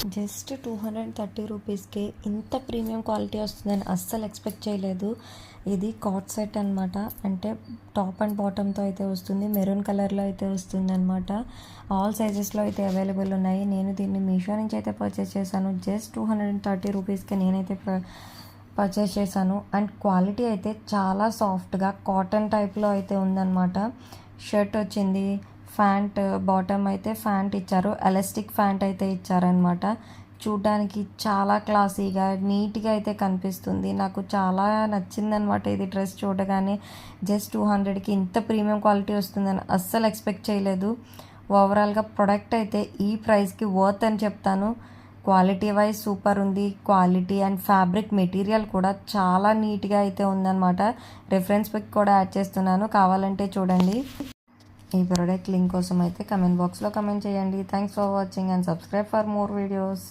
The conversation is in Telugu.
జస్ట్ 230 రూపీస్‌కే ఇంత ప్రీమియం క్వాలిటీ వస్తుందని అస్సలు ఎక్స్పెక్ట్ చేయలేదు. ఇది కార్డ్ సెట్ అనమాట. అంటే టాప్ అండ్ బాటమ్‌తో అయితే వస్తుంది. మెరూన్ కలర్‌లో అయితే వస్తుందనమాట. ఆల్ సైజెస్‌లో అయితే అవైలబుల్ ఉన్నాయి. నేను దీన్ని మీషో నుంచి అయితే పర్చేస్ చేశాను. జస్ట్ 230 రూపీస్‌కి నేనైతే పర్చేస్ చేశాను. అండ్ క్వాలిటీ అయితే చాలా సాఫ్ట్‌గా కాటన్ టైప్‌లో అయితే ఉందన్నమాట. షర్ట్ వచ్చింది. ఫ్యాంట్ బాటమ్ అయితే ఫ్యాంట్ ఇచ్చారు. ఎలాస్టిక్ ఫ్యాంట్ అయితే ఇచ్చారనమాట. చూడ్డానికి చాలా క్లాసీగా నీట్గా అయితే కనిపిస్తుంది. నాకు చాలా నచ్చిందనమాట ఇది డ్రెస్ చూడగానే. జస్ట్ 200కి ఇంత ప్రీమియం క్వాలిటీ వస్తుందని అస్సలు ఎక్స్పెక్ట్ చేయలేదు. ఓవరాల్గా ప్రొడక్ట్ అయితే ఈ ప్రైస్కి వర్త్ అని చెప్తాను. క్వాలిటీ వైజ్ సూపర్ ఉంది. క్వాలిటీ అండ్ ఫ్యాబ్రిక్ మెటీరియల్ కూడా చాలా నీట్గా అయితే ఉందన్నమాట. రిఫరెన్స్ పిక్ కూడా యాడ్ చేస్తున్నాను, కావాలంటే చూడండి. ఈ ప్రోడక్ట్ లింక్ కోసం అయితే కమెంట్ బాక్స్లో కమెంట్ చేయండి. Thanks for watching and subscribe for more videos.